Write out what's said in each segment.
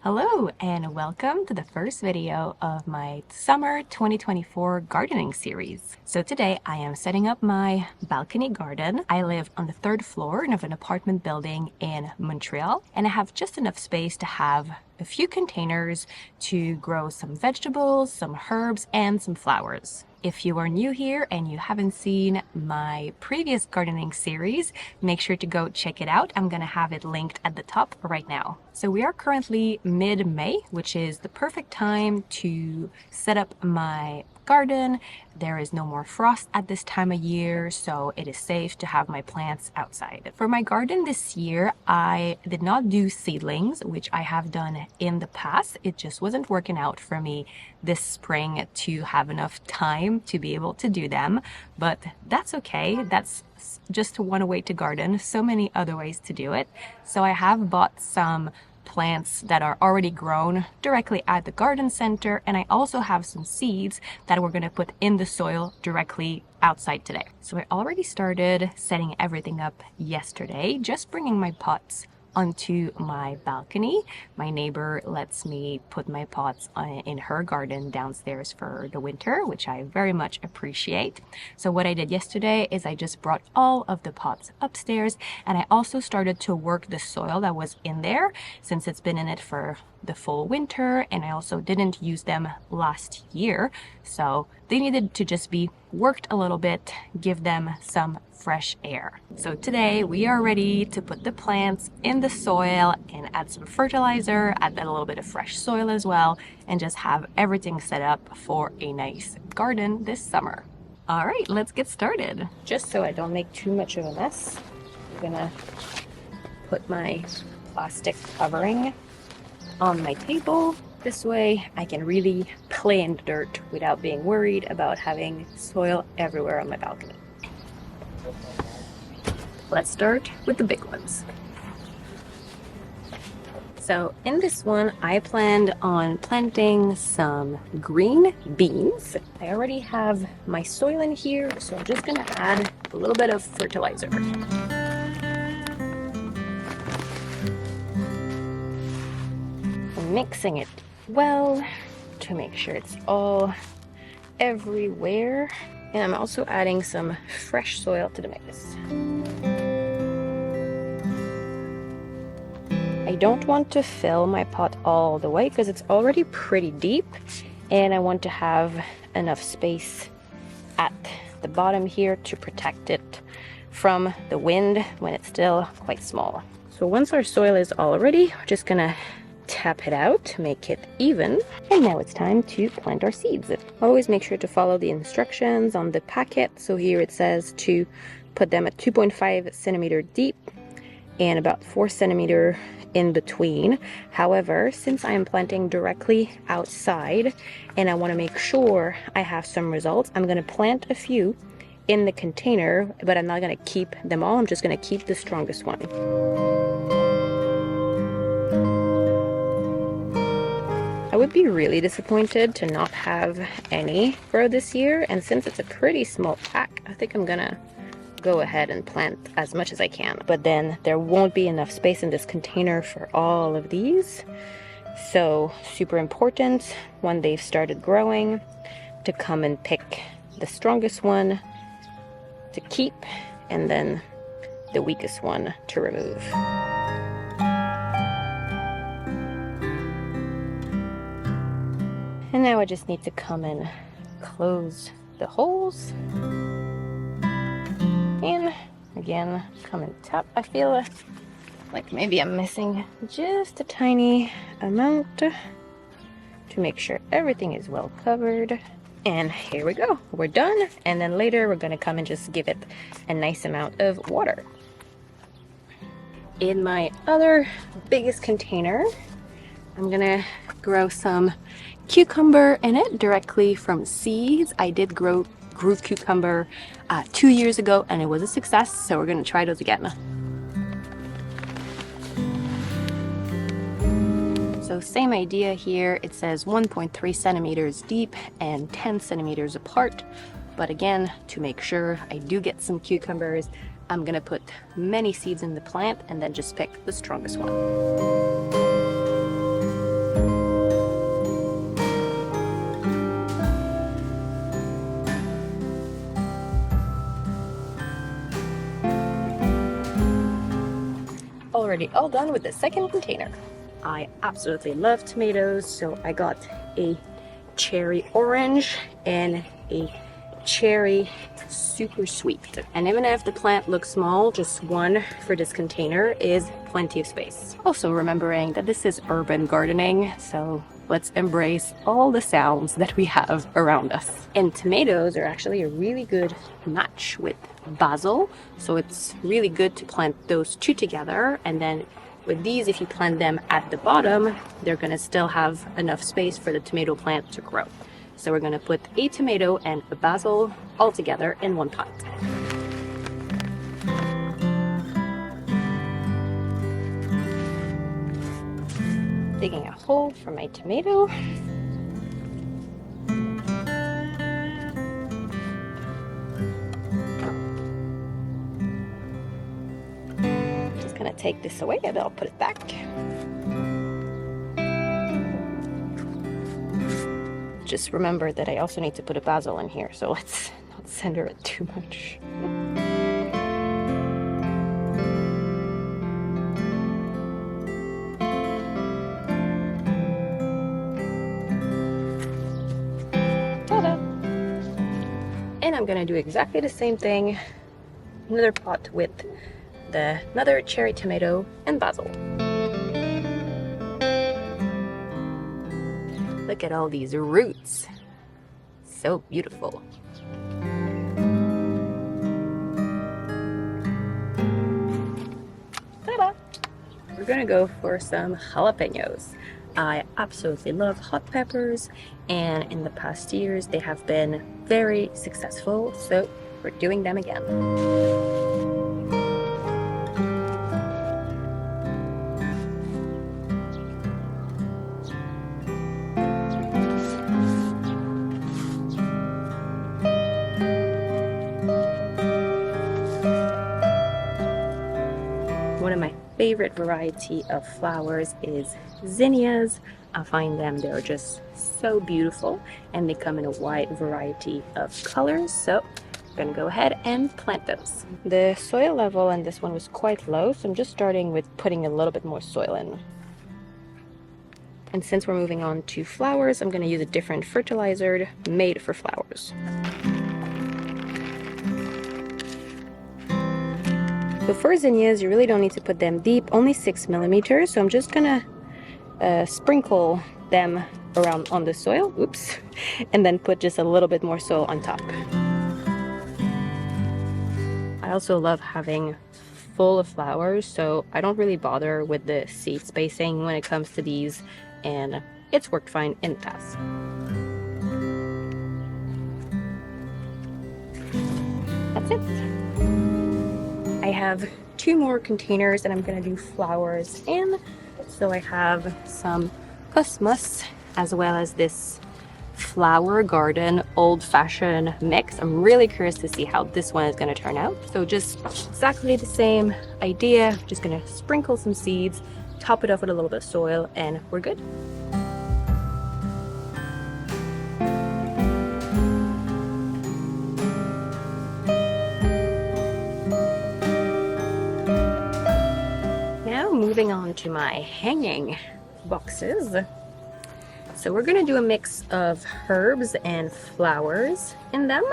Hello and welcome to the first video of my summer 2024 gardening series. So today I am setting up my balcony garden. I live on the third floor of an apartment building in Montreal, and I have just enough space to have a few containers to grow some vegetables, some herbs, and some flowers. If you are new here and you haven't seen my previous gardening series, make sure to go check it out. I'm gonna have it linked at the top right now. So we are currently mid-May, which is the perfect time to set up my garden. There is no more frost at this time of year, so it is safe to have my plants outside. For my garden this year, I did not do seedlings, which I have done in the past. It just wasn't working out for me this spring to have enough time to be able to do them, but that's okay. That's just one way to garden. So many other ways to do it. So I have bought some plants that are already grown directly at the garden center, and I also have some seeds that we're going to put in the soil directly outside today. So I already started setting everything up yesterday, just bringing my pots onto my balcony. My neighbor lets me put my pots in her garden downstairs for the winter, which I very much appreciate. So what I did yesterday is I just brought all of the pots upstairs, and I also started to work the soil that was in there since it's been in it for the full winter, and I also didn't use them last year, so they needed to just be worked a little bit, give them some fresh air. So today we are ready to put the plants in the soil and add some fertilizer, add that a little bit of fresh soil as well, and just have everything set up for a nice garden this summer. All right, let's get started. Just so I don't make too much of a mess, I'm gonna put my plastic covering on my table. This way I can really play in the dirt without being worried about having soil everywhere on my balcony. Let's start with the big ones. So in this one, I planned on planting some green beans. I already have my soil in here, so I'm just gonna add a little bit of fertilizer. Mixing it well to make sure it's all everywhere, and I'm also adding some fresh soil to the mix. I don't want to fill my pot all the way because it's already pretty deep, and I want to have enough space at the bottom here to protect it from the wind when it's still quite small. So once our soil is all ready, we're just gonna tap it out to make it even, and now it's time to plant our seeds. Always make sure to follow the instructions on the packet. So here it says to put them at 2.5 centimeter deep and about 4 centimeter in between. However, since I am planting directly outside and I want to make sure I have some results, I'm going to plant a few in the container, but I'm not going to keep them all. I'm just going to keep the strongest one. I would be really disappointed to not have any grow this year, and since it's a pretty small pack, I think I'm gonna go ahead and plant as much as I can. But then there won't be enough space in this container for all of these. So super important when they've started growing to come and pick the strongest one to keep and then the weakest one to remove. And now I just need to come and close the holes. And again, come and tap. I feel like maybe I'm missing just a tiny amount to make sure everything is well covered. And here we go, we're done. And then later we're gonna come and just give it a nice amount of water. In my other biggest container, I'm gonna grow some cucumber in it directly from seeds. I did grow cucumber 2 years ago and it was a success, so we're gonna try those again. So same idea here. It says 1.3 centimeters deep and 10 centimeters apart, but again, to make sure I do get some cucumbers, I'm gonna put many seeds in the plant and then just pick the strongest one. already all done with the second container. I absolutely love tomatoes, so I got a cherry orange and a cherry super sweet. And even if the plant looks small, just one for this container is plenty of space. Also remembering that this is urban gardening, so let's embrace all the sounds that we have around us. And tomatoes are actually a really good match with basil, so it's really good to plant those two together. And then with these, if you plant them at the bottom, they're gonna still have enough space for the tomato plant to grow. So we're gonna put a tomato and a basil all together in one pot. Digging a hole for my tomato. Just gonna take this away and I'll put it back. Just remember that I also need to put a basil in here, so let's not center it too much. Ta-da! And I'm gonna do exactly the same thing, another pot with another cherry tomato and basil. Look at all these roots. So beautiful. Ta-da! We're gonna go for some jalapenos. I absolutely love hot peppers, and in the past years they have been very successful, so we're doing them again. One of my favorite variety of flowers is zinnias. I find they're just so beautiful, and they come in a wide variety of colors, so I'm gonna go ahead and plant those. The soil level in this one was quite low, so I'm just starting with putting a little bit more soil in. And since we're moving on to flowers, I'm gonna use a different fertilizer made for flowers. So for zinnias, you really don't need to put them deep, only 6 millimeters. So I'm just gonna sprinkle them around on the soil, oops, and then put just a little bit more soil on top. I also love having full of flowers, so I don't really bother with the seed spacing when it comes to these, and it's worked fine in the past. That's it. I have 2 more containers and I'm gonna do flowers in. So I have some cosmos as well as this flower garden old-fashioned mix. I'm really curious to see how this one is gonna turn out. So just exactly the same idea. Just gonna sprinkle some seeds, top it off with a little bit of soil, and we're good. Moving on to my hanging boxes. So we're gonna do a mix of herbs and flowers in them.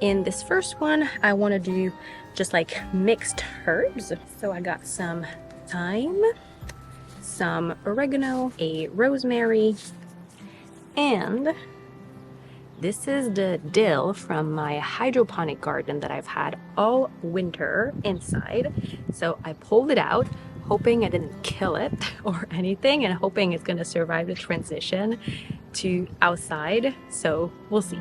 In this first one, I want to do just like mixed herbs. So I got some thyme, some oregano, a rosemary, and this is the dill from my hydroponic garden that I've had all winter inside. So I pulled it out, hoping I didn't kill it or anything, and hoping it's gonna survive the transition to outside. So we'll see.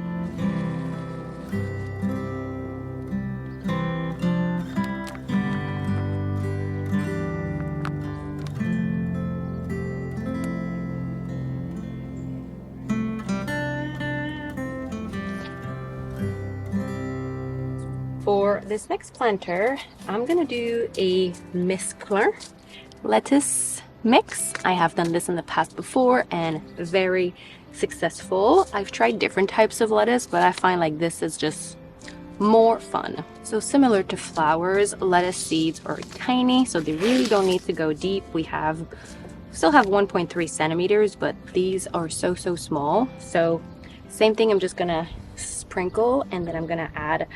For this next planter, I'm gonna do a mesclun lettuce mix. I have done this in the past before and very successful. I've tried different types of lettuce, but I find like this is just more fun. So similar to flowers, lettuce seeds are tiny, so they really don't need to go deep. We still have 1.3 centimeters, but these are so small. So same thing, I'm just gonna sprinkle, and then I'm gonna add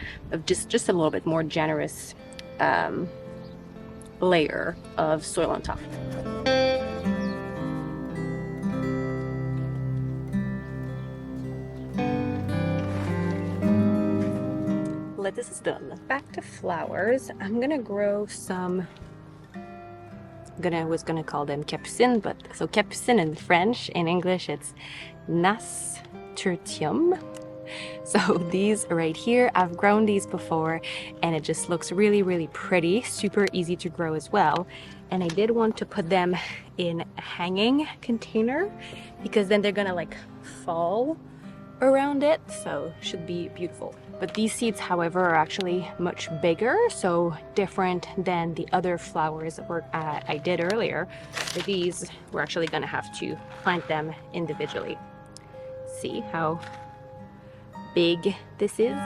just a little bit more generous layer of soil on top. Lettuce is done. Back to flowers. I'm gonna grow some, was gonna call them capucines, but so capucine in French, in English it's nasturtium. So these right here, I've grown these before and it just looks really pretty, super easy to grow as well. And I did want to put them in a hanging container because then they're gonna like fall around it, so should be beautiful. But these seeds, however, are actually much bigger, so different than the other flowers that I did earlier. For these, we're actually gonna have to plant them individually. See how big this is?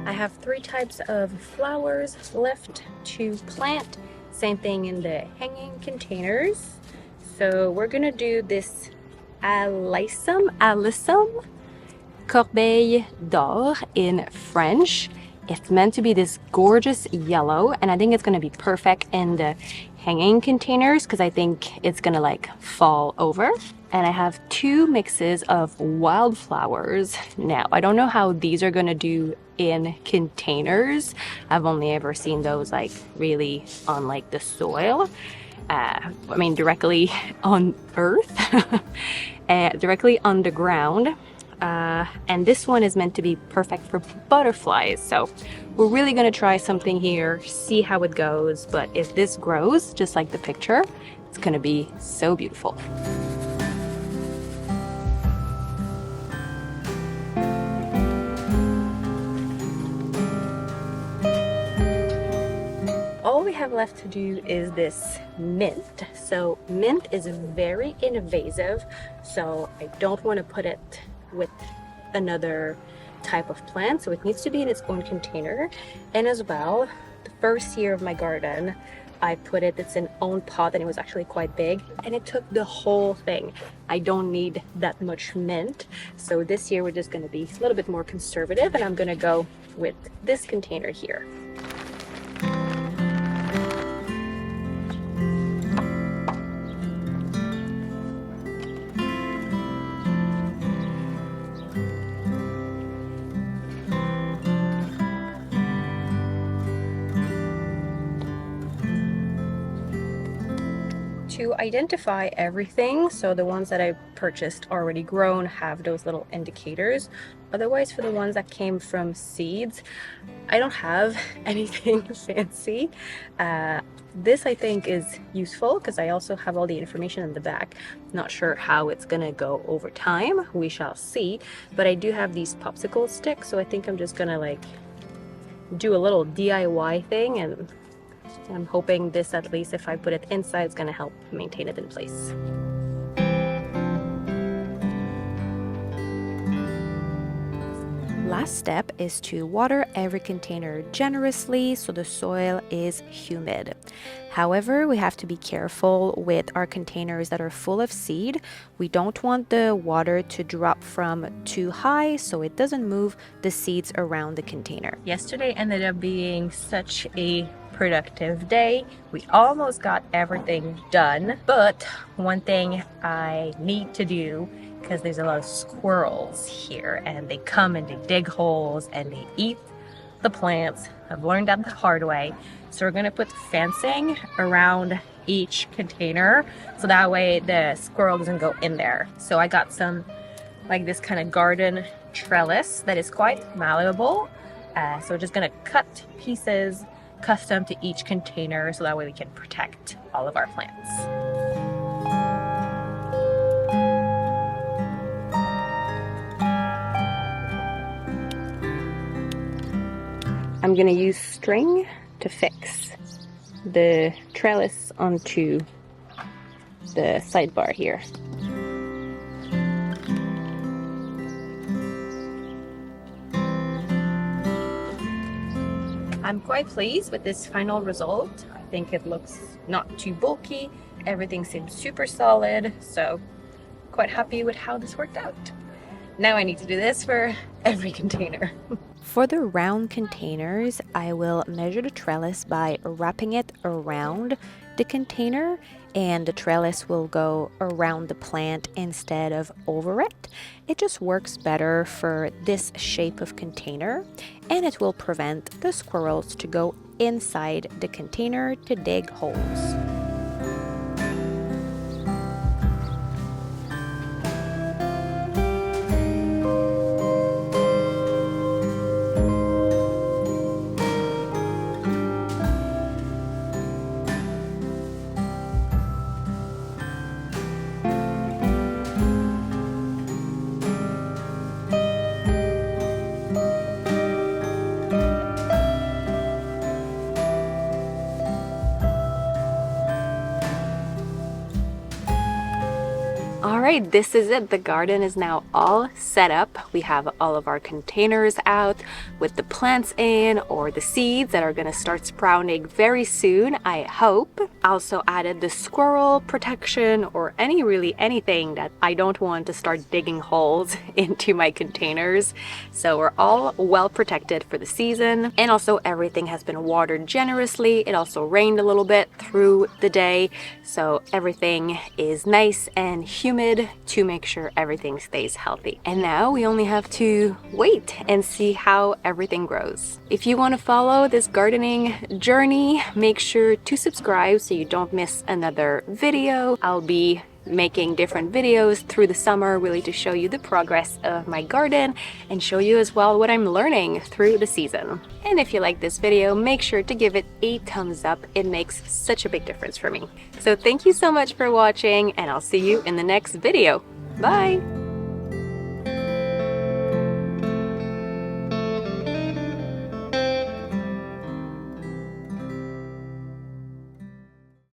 I have 3 types of flowers left to plant. Same thing in the hanging containers. So we're gonna do this Alyssum Corbeille d'Or in French. It's meant to be this gorgeous yellow, and I think it's gonna be perfect in the hanging containers because I think it's gonna like fall over. And I have 2 mixes of wildflowers. Now, I don't know how these are gonna do in containers. I've only ever seen those like really on like the soil. I mean, directly on earth, directly on the ground. And this one is meant to be perfect for butterflies. So we're really gonna try something here, see how it goes. But if this grows, just like the picture, it's gonna be so beautiful. All we have left to do is this mint. So mint is very invasive, so I don't want to put it with another type of plant, so it needs to be in its own container. And as well, the first year of my garden, I put it's in own pot, and it was actually quite big, and it took the whole thing. I don't need that much mint, so this year we're just going to be a little bit more conservative, and I'm going to go with this container here. To identify everything, so the ones that I purchased already grown have those little indicators. Otherwise, for the ones that came from seeds, I don't have anything fancy. This I think is useful because I also have all the information in the back. Not sure how it's gonna go over time, we shall see, but I do have these popsicle sticks, so I think I'm just gonna like do a little DIY thing, and I'm hoping this, at least if I put it inside, is going to help maintain it in place. Last step is to water every container generously so the soil is humid. However, we have to be careful with our containers that are full of seed. We don't want the water to drop from too high so it doesn't move the seeds around the container. Yesterday ended up being such a productive day. We almost got everything done, but one thing I need to do, because there's a lot of squirrels here and they come and they dig holes and they eat the plants. I've learned that the hard way. So we're gonna put fencing around each container so that way the squirrel doesn't go in there. So I got some like this kind of garden trellis that is quite malleable. So we're just gonna cut pieces custom to each container so that way we can protect all of our plants. I'm gonna use string to fix the trellis onto the sidebar here. I'm quite pleased with this final result. I think it looks not too bulky. Everything seems super solid, so quite happy with how this worked out. Now I need to do this for every container. For the round containers, I will measure the trellis by wrapping it around the container, and the trellis will go around the plant instead of over it. It just works better for this shape of container, and it will prevent the squirrels to go inside the container to dig holes. Alright, this is it. The garden is now all set up. We have all of our containers out with the plants in, or the seeds that are going to start sprouting very soon, I hope. I also added the squirrel protection, or really anything that I don't want to start digging holes into my containers. So we're all well protected for the season, and also everything has been watered generously. It also rained a little bit through the day, so everything is nice and humid to make sure everything stays healthy. And now we only have to wait and see how everything grows. If you want to follow this gardening journey, make sure to subscribe so you don't miss another video. I'll be making different videos through the summer, really to show you the progress of my garden and show you as well what I'm learning through the season. And if you like this video, make sure to give it a thumbs up. It makes such a big difference for me. So thank you so much for watching, and I'll see you in the next video. Bye!